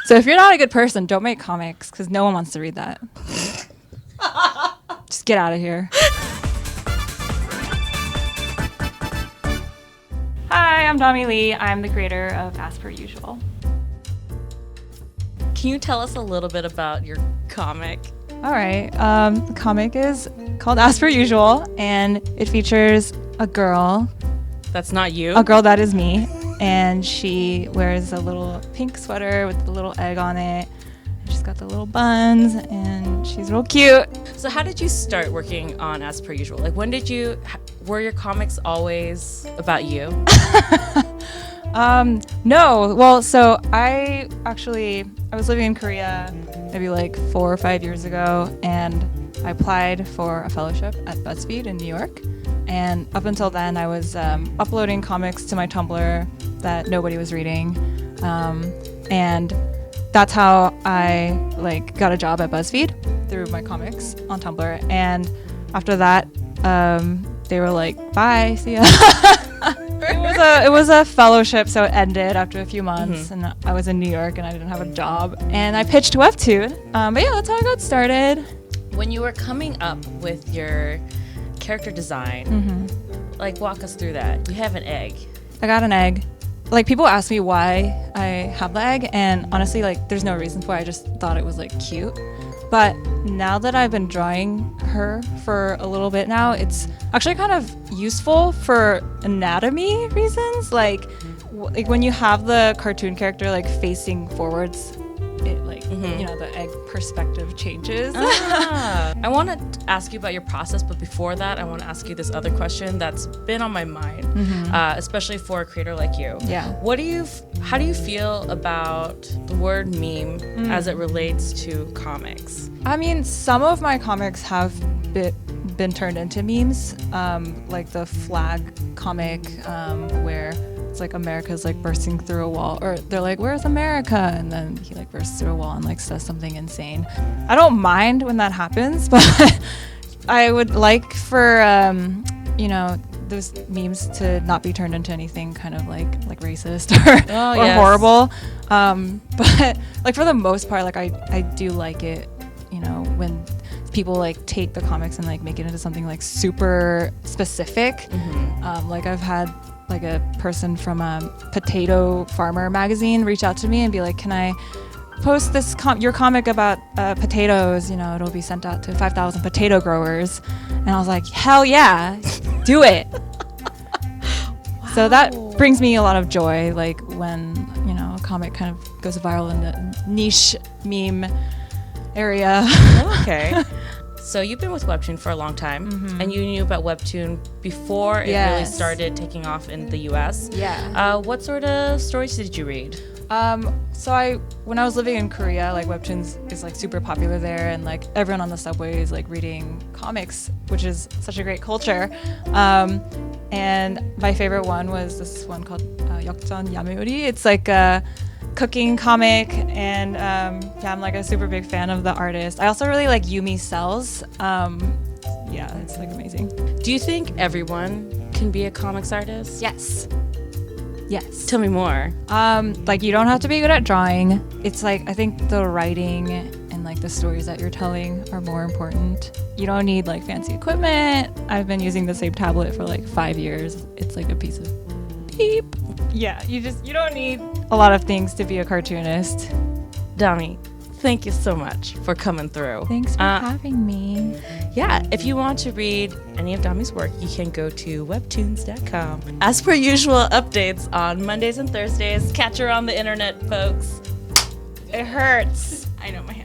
So if you're not a good person, don't make comics because no one wants to read that. Just get out of here. Hi, I'm Dami Lee. I'm the creator of As Per Usual. Can you tell us a little bit about your comic? All right. The comic is called As Per Usual, and it features a girl. That's not you? A girl that is me. And she wears a little pink sweater with the little egg on it. She's got the little buns, and she's real cute. So how did you start working on As Per Usual? Like, when did you, were your comics always about you? No. Well, so I was living in Korea maybe like 4 or 5 years ago, and I applied for a fellowship at BuzzFeed in New York. And up until then, I was uploading comics to my Tumblr that nobody was reading, and that's how I got a job at BuzzFeed through my comics on Tumblr. And after that, they were like, "Bye, see ya." It was a fellowship, so it ended after a few months, and I was in New York and I didn't have a job, and I pitched Webtoon. But yeah, that's how I got started. When you were coming up with your character design, walk us through that. You have an egg. I got an egg. People ask me why I have the egg, and honestly, there's no reason for it. I just thought it was cute. But now that I've been drawing her for a little bit now, it's actually kind of useful for anatomy reasons. Like when you have the cartoon character facing forwards, it the egg perspective changes. I want to ask you about your process, but before that, I want to ask you this other question that's been on my mind, especially for a creator like you. Yeah. How do you feel about the word meme as it relates to comics? I mean, some of my comics have been turned into memes, like the flag comic, where it's America's bursting through a wall, or they're like, "Where's America?" And then he bursts through a wall and says something insane. I don't mind when that happens, but I would like for those memes to not be turned into anything kind of racist or horrible. But for the most part, I do like it, when people take the comics and make it into something super specific. I've had a person from a potato farmer magazine reach out to me and be like, "Can I post this your comic about potatoes? It'll be sent out to 5,000 potato growers." And I was like, "Hell yeah, do it." Wow. So that brings me a lot of joy, when a comic kind of goes viral in the niche meme area. Okay. So you've been with Webtoon for a long time, and you knew about Webtoon before it really started taking off in the U.S. Yeah. What sort of stories did you read? So when I was living in Korea, Webtoons is super popular there, and everyone on the subway is reading comics, which is such a great culture. And my favorite one was this one called Yokjeon Yameori. It's a cooking comic, and I'm a super big fan of the artist. I also really like Yumi Cells. It's amazing. Do you think everyone can be a comics artist? Yes. Tell me more. You don't have to be good at drawing. It's I think the writing and the stories that you're telling are more important. You don't need fancy equipment. I've been using the same tablet for 5 years. It's a piece of beep. Yeah, you don't need a lot of things to be a cartoonist. Dami, thank you so much for coming through. Thanks for having me. Yeah, if you want to read any of Dami's work, you can go to webtoons.com. As per usual, updates on Mondays and Thursdays. Catch her on the internet, folks. It hurts. I know, my hand.